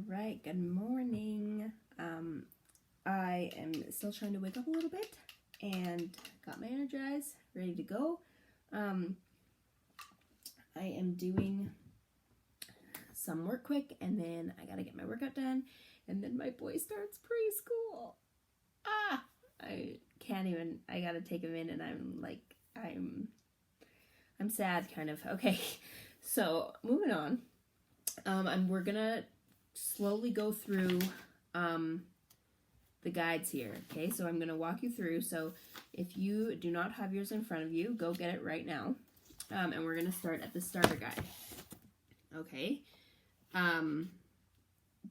right, good morning. I am still trying to wake up a little bit and got my Energize ready to go. I am doing some work quick and then I gotta get my workout done and then my boy starts preschool. I can't even, I gotta take him in and I'm sad kind of. Okay, so moving on. And we're gonna slowly go through the guides here. Okay, so I'm gonna walk you through. So if you do not have yours in front of you, go get it right now. And we're gonna start at the starter guide. Okay.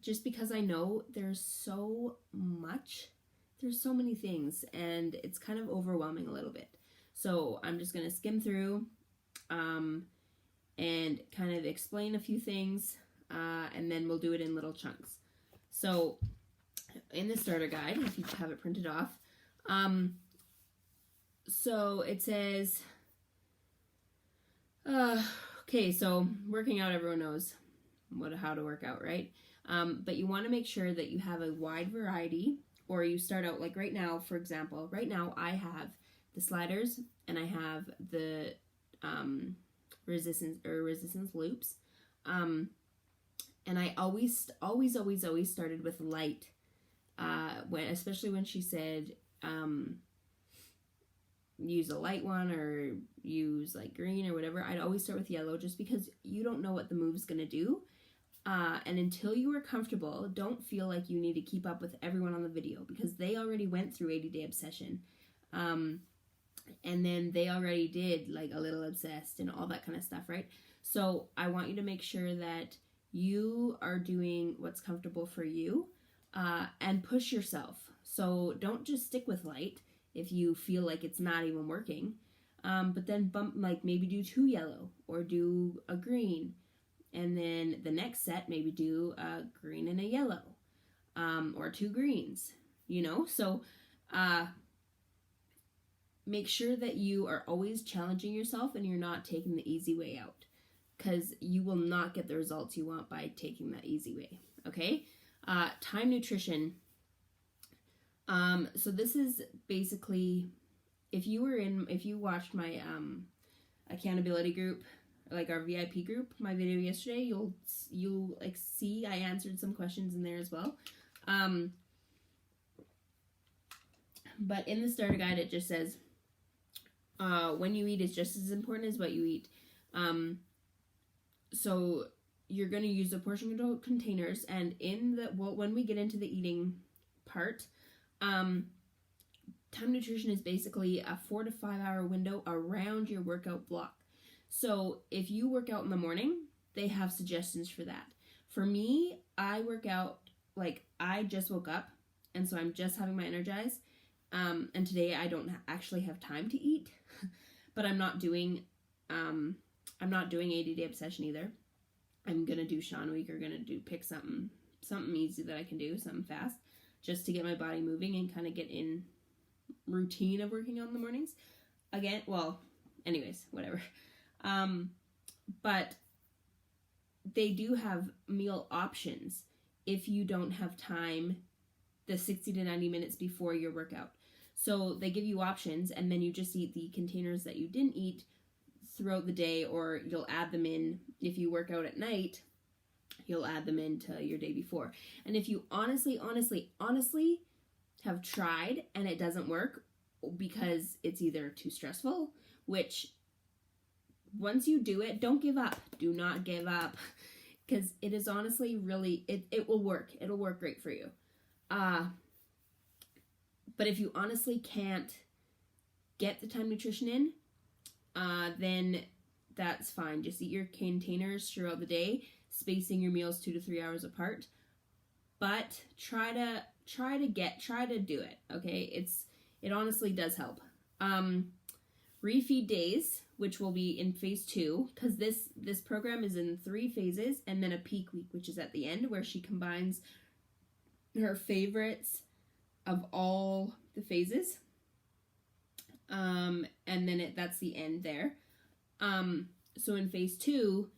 Just because I know there's so many things, and it's kind of overwhelming a little bit. So I'm just gonna skim through, and kind of explain a few things, and then we'll do it in little chunks. So in the starter guide, if you have it printed off, so it says, okay, so working out, everyone knows how to work out, right? But you want to make sure that you have a wide variety, or you start out like right now, for example. Right now I have the sliders and I have the resistance loops, and I always started with light, especially when she said use a light one or use like green or whatever. I'd always start with yellow, just because you don't know what the move's gonna do, and until you are comfortable, don't feel like you need to keep up with everyone on the video, because they already went through 80-day obsession, and then they already did like a little obsessed and all that kind of stuff, right? So I want you to make sure that you are doing what's comfortable for you, and push yourself. So don't just stick with light if you feel like it's not even working, but then maybe do 2 yellow or do a green, and then the next set maybe do a green and a yellow, or 2 greens, so make sure that you are always challenging yourself and you're not taking the easy way out, because you will not get the results you want by taking that easy way. Okay. Time nutrition. So this is basically, if you watched my accountability group, like our VIP group, my video yesterday, you'll like see I answered some questions in there as well. But in the starter guide, it just says, when you eat is just as important as what you eat. So you're going to use the portion control containers, and when we get into the eating part, time nutrition is basically a 4 to 5 hour window around your workout block. So if you work out in the morning, they have suggestions for that. For me, I work out, like I just woke up, and so I'm just having my Energize, and today I don't actually have time to eat, but I'm not doing 80-day obsession either. I'm gonna do Sean Week, or pick something easy that I can do, something fast, just to get my body moving and kind of get in routine of working out in the mornings again. Well, anyways, whatever. But they do have meal options if you don't have time the 60 to 90 minutes before your workout. So they give you options, and then you just eat the containers that you didn't eat throughout the day, or you'll add them in if you work out at night. You'll add them into your day before. And if you honestly have tried and it doesn't work because it's either too stressful, which once you do it, don't give up. Do not give up, because it is honestly really, it will work. It'll work great for you. But if you honestly can't get the time nutrition in, then that's fine. Just eat your containers throughout the day, spacing your meals 2 to 3 hours apart. But try to do it. Okay, it honestly does help. Refeed days, which will be in phase 2, because this program is in 3 phases, and then a peak week, which is at the end, where she combines her favorites of all the phases. And then that's the end there. So in phase 2,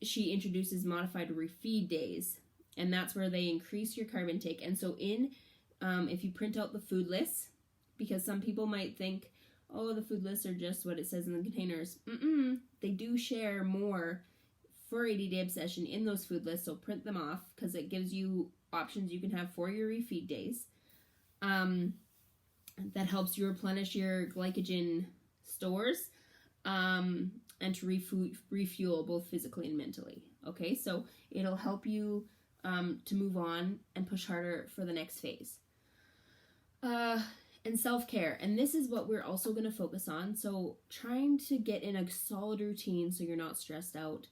she introduces modified refeed days, And that's where they increase your carb intake. And so if you print out the food lists, because some people might think, oh, the food lists are just what it says in the containers. They do share more for 80-day obsession in those food lists, so print them off because it gives you options you can have for your refeed days. That helps you replenish your glycogen stores and to refuel both physically and mentally. Okay, so it'll help you to move on and push harder for the next phase. And self-care, and this is what we're also going to focus on. So trying to get in a solid routine so you're not stressed out.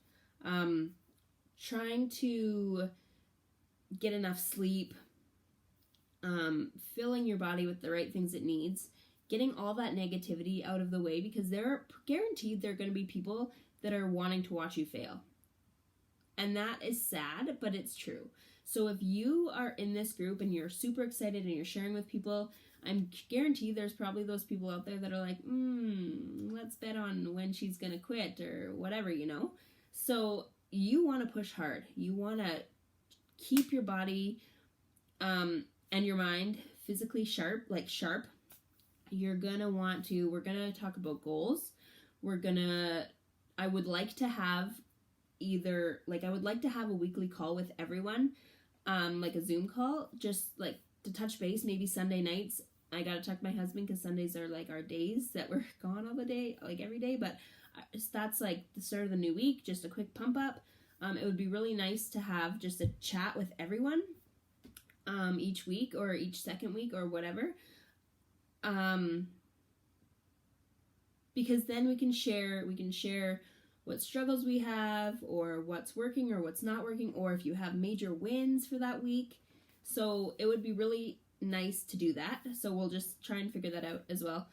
Trying to get enough sleep. Filling your body with the right things it needs. Getting all that negativity out of the way, because they're guaranteed there are going to be people that are wanting to watch you fail. And that is sad, but it's true. So if you are in this group and you're super excited and you're sharing with people, I'm guaranteed there's probably those people out there that are like, let's bet on when she's going to quit or whatever, you know? So you want to push hard. You want to keep your body and your mind physically sharp. You're going to want to, we're going to talk about goals. I would like to have a weekly call with everyone, like a Zoom call, just like to touch base, maybe Sunday nights. I gotta check my husband because Sundays are like our days that we're gone all the day, like every day, but that's like the start of the new week, just a quick pump up. It would be really nice to have just a chat with everyone each week or each second week or whatever, because then we can share what struggles we have or what's working or what's not working, or if you have major wins for that week. So it would be really nice to do that. So we'll just try and figure that out as well.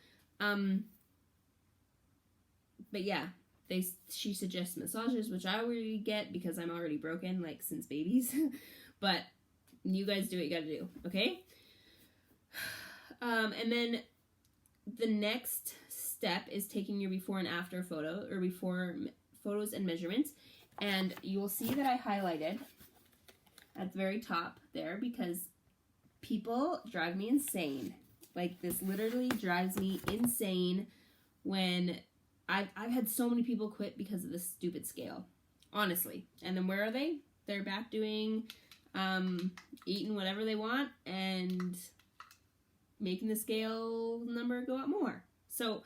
But yeah, she suggests massages, which I already get because I'm already broken, like since babies. But you guys do what you gotta do, okay? And then the next step is taking your before and after photo, or before photos and measurements. And you will see that I highlighted at the very top there because people drive me insane. Like, this literally drives me insane when I've had so many people quit because of this stupid scale, honestly. And then where are they? They're back doing, eating whatever they want and making the scale number go up more. So,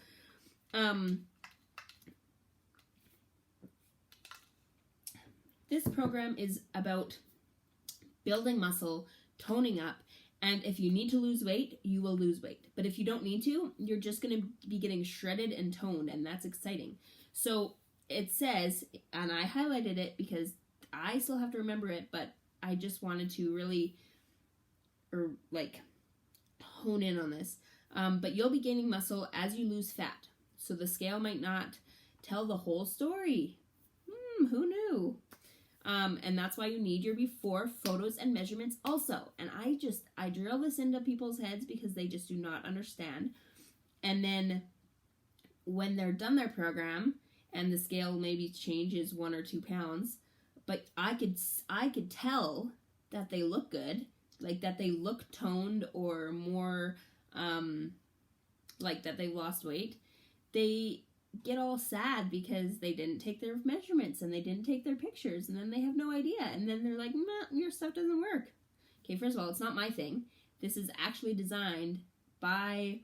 this program is about building muscle, toning up, and if you need to lose weight, you will lose weight. But if you don't need to, you're just going to be getting shredded and toned, and that's exciting. So it says, and I highlighted it because I still have to remember it, but I just wanted to really, hone in on this. But you'll be gaining muscle as you lose fat. So the scale might not tell the whole story. Who knew? And that's why you need your before photos and measurements also. And I drill this into people's heads because they just do not understand. And then when they're done their program and the scale maybe changes 1 or 2 pounds, but I could tell that they look good, like that they look toned or more, like that they lost weight, they get all sad because they didn't take their measurements and they didn't take their pictures, and then they have no idea, and then they're like, your stuff doesn't work. Okay, first of all, it's not my thing. This is actually designed by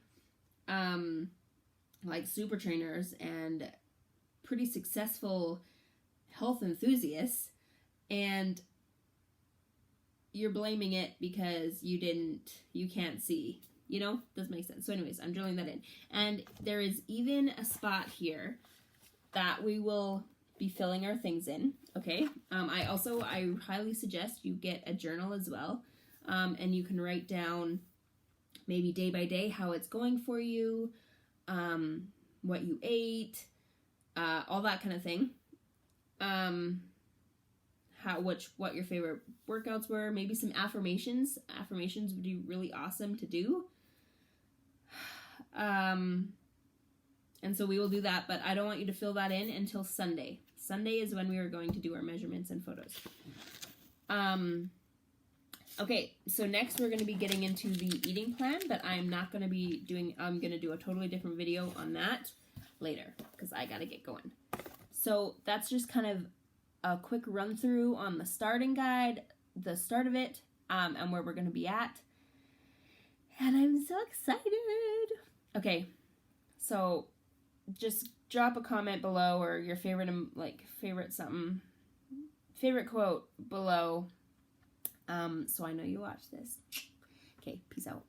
like super trainers and pretty successful health enthusiasts, and you're blaming it because you can't see. You know, doesn't make sense. So anyways, I'm drilling that in. And there is even a spot here that we will be filling our things in, okay? I highly suggest you get a journal as well. And you can write down maybe day by day how it's going for you, what you ate, all that kind of thing. What your favorite workouts were, maybe some affirmations. Affirmations would be really awesome to do. And so we will do that, but I don't want you to fill that in until Sunday. Sunday is when we are going to do our measurements and photos. Okay, so next we're going to be getting into the eating plan, but I'm not going to be doing, I'm going to do a totally different video on that later because I got to get going. So that's just kind of a quick run through on the starting guide, the start of it, and where we're going to be at. And I'm so excited. Okay, so just drop a comment below or your favorite, favorite quote below. So I know you watch this. Okay, peace out.